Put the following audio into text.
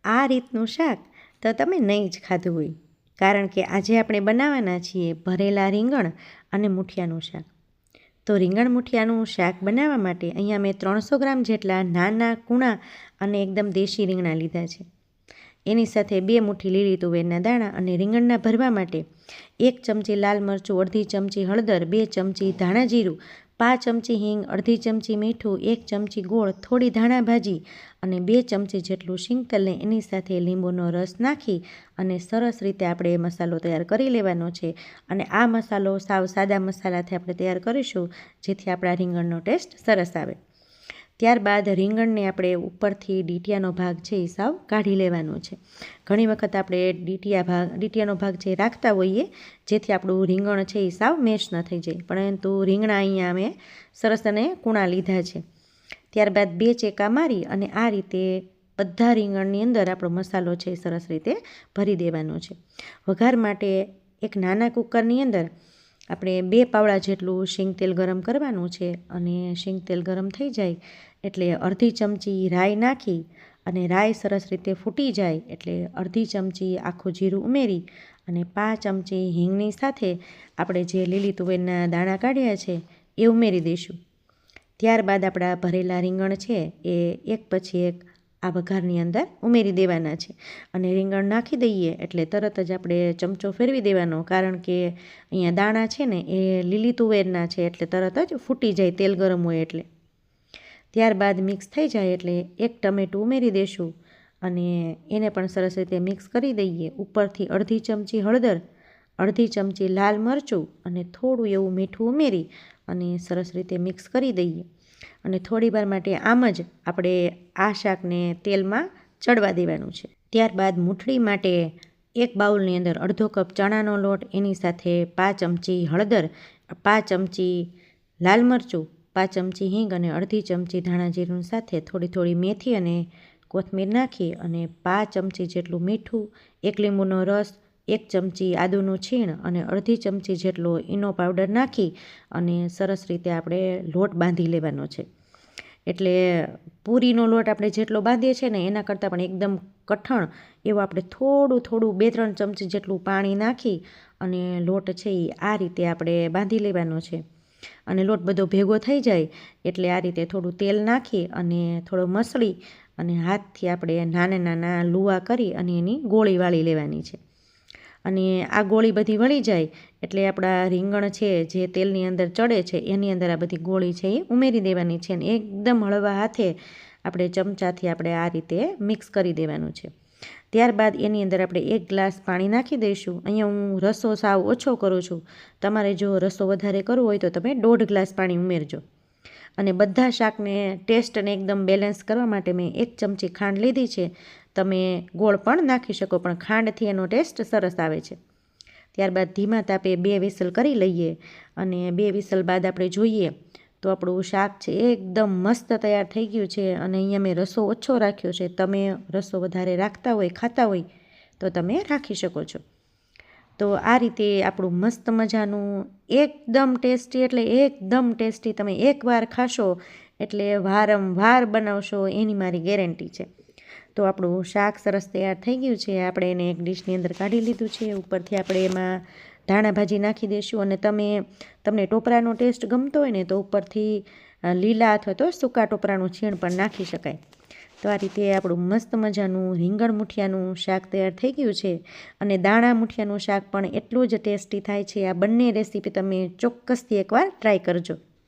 આ રીતનું શાક તો તમે નહીં જ ખાધું હોય, કારણ કે આજે આપણે બનાવવાના છીએ ભરેલા રીંગણ અને મૂઠિયાનું શાક. તો રીંગણ મૂઠિયાનું શાક બનાવવા માટે અહીંયા મેં 300 ગ્રામ જેટલા નાના કૂણા અને એકદમ દેશી રીંગણા લીધા છે. એની સાથે 2 મુઠ્ઠી લીલી તુવેરના દાણા અને રીંગણના ભરવા માટે 1 ચમચી લાલ મરચું, અડધી ચમચી હળદર, 2 ચમચી ધાણા જીરું, 5 ચમચી હિંગ, અડધી ચમચી મીઠું, 1 ચમચી ગોળ, થોડી ધાણા ભાજી અને 2 ચમચી જેટલું શીંગ તેલને એની સાથે લીંબુનો રસ નાખી અને સરસ રીતે આપણે મસાલો તૈયાર કરી લેવાનો છે. અને આ મસાલો સાવ સાદા મસાલાથી આપણે તૈયાર કરીશું, જેથી આપણા રીંગણનો ટેસ્ટ સરસ આવે. ત્યારબાદ રીંગણને આપણે ઉપરથી ડીટીયાનો ભાગ છે એ સાવ કાઢી લેવાનો છે. ઘણી વખત આપણે ડીટીયાનો ભાગ છે એ રાખતા હોઈએ, જેથી આપણું રીંગણ છે એ સાવ મેશ ન થઈ જાય, પરંતુ રીંગણા અહીંયા અમે સરસ અને કૂણા લીધા છે. ત્યારબાદ 2 ચેકા મારી અને આ રીતે બધા રીંગણની અંદર આપણો મસાલો છે એ સરસ રીતે ભરી દેવાનો છે. વઘાર માટે એક નાના કુકરની અંદર આપણે 2 પાવડા જેટલું શીંગ તેલ ગરમ કરવાનું છે અને શીંગ તેલ ગરમ થઈ જાય એટલે અડધી ચમચી રાઈ નાખી અને રાઈ સરસ રીતે ફૂટી જાય એટલે અડધી ચમચી આખું જીરું ઉમેરી અને 5 ચમચી હિંગની સાથે આપણે જે લીલી તુવેરના દાણા કાઢ્યા છે એ ઉમેરી દઈશું. ત્યારબાદ આપણા ભરેલા રીંગણ છે એ એક પછી એક આ વઘારની અંદર ઉમેરી દેવાના છે અને રીંગણ નાખી દઈએ એટલે તરત જ આપણે ચમચો ફેરવી દેવાનો, કારણ કે અહીંયા દાણા છે ને એ લીલી તુવેરના છે એટલે તરત જ ફૂટી જાય તેલ ગરમ હોય એટલે. ત્યારબાદ મિક્સ થઈ જાય એટલે 1 ટમેટું ઉમેરી દઈશું અને એને પણ સરસ રીતે મિક્સ કરી દઈએ. ઉપરથી અડધી ચમચી હળદર, અડધી ચમચી લાલ મરચું અને થોડું એવું મીઠું ઉમેરી અને સરસ રીતે મિક્સ કરી દઈએ અને થોડી વાર માટે આમ જ આપણે આ શાકને તેલમાં ચડવા દેવાનું છે. ત્યારબાદ મૂઠડી માટે એક બાઉલની અંદર અડધો કપ ચણાનો લોટ, એની સાથે 5 ચમચી હળદર, 5 ચમચી લાલ મરચું, 5 ચમચી હિંગ અને અડધી ચમચી ધાણા જીરું સાથે થોડી મેથી અને કોથમીર નાખી અને 5 ચમચી જેટલું મીઠું, 1 લીંબુનો રસ, 1 ચમચી આદુનું છીણ અને અડધી ચમચી જેટલો ઈનો પાવડર નાખી અને સરસ રીતે આપણે લોટ બાંધી લેવાનો છે. એટલે પૂરીનો લોટ આપણે જેટલો બાંધીએ છીએ ને એના કરતાં પણ એકદમ કઠણ એવું આપણે થોડું 2-3 ચમચી જેટલું પાણી નાખી અને લોટ છે એ આ રીતે આપણે બાંધી લેવાનો છે. અને લોટ બધો ભેગો થઈ જાય એટલે આ રીતે થોડું તેલ નાખી અને થોડો મસળી અને હાથથી આપણે નાના લુવા કરી અને એની ગોળી વાળી લેવાની છે. અને આ ગોળી બધી વળી જાય એટલે આપણા રીંગણ છે જે તેલની અંદર ચડે છે એની અંદર આ બધી ગોળી છે એ ઉમેરી દેવાની છે અને એકદમ હળવા હાથે આપણે ચમચાથી આપણે આ રીતે મિક્સ કરી દેવાનું છે. ત્યારબાદ એની અંદર આપણે 1 ગ્લાસ પાણી નાખી દઈશું. અહીંયા હું રસો સાવ ઓછો કરું છું, તમારે જો રસો વધારે કરવો હોય તો તમે 1.5 ગ્લાસ પાણી ઉમેરજો. અને બધા શાકને ટેસ્ટને એકદમ બેલેન્સ કરવા માટે મેં 1 ચમચી ખાંડ લીધી છે. તમે ગોળ પણ નાખી શકો, પણ ખાંડથી એનો ટેસ્ટ સરસ આવે છે. ત્યારબાદ ધીમા તાપે 2 વિસલ કરી લઈએ અને 2 વિસલ બાદ આપણે જોઈએ તો આપણું શાક છે એકદમ મસ્ત તૈયાર થઈ ગયું છે. અને અહીંયા મેં રસો ઓછો રાખ્યો છે, તમે રસો વધારે રાખતા હોય, ખાતા હોય તો તમે રાખી શકો છો. તો આ રીતે આપણું મસ્ત મજાનું એકદમ ટેસ્ટી એટલે એકદમ ટેસ્ટી, તમે એકવાર ખાશો એટલે વારંવાર બનાવશો એની મારી ગેરંટી છે. તો આપણું શાક સરસ તૈયાર થઈ ગયું છે. આપણે એને એક ડીશની અંદર કાઢી લીધું છે. ઉપરથી આપણે એમાં ધાણા ભાજી નાખી દઈશું અને તમને ટોપરાનો ટેસ્ટ ગમતો હોય ને તો ઉપરથી લીલા અથવા તો સૂકા ટોપરાનું છીણ પણ નાખી શકાય. તો આ રીતે આપણું મસ્ત મજાનું રીંગણ મૂઠિયાનું શાક તૈયાર થઈ ગયું છે. અને દાણા મૂઠિયાનું શાક પણ એટલું જ ટેસ્ટી થાય છે. આ બંને રેસીપી તમે ચોક્કસથી એકવાર ટ્રાય કરજો.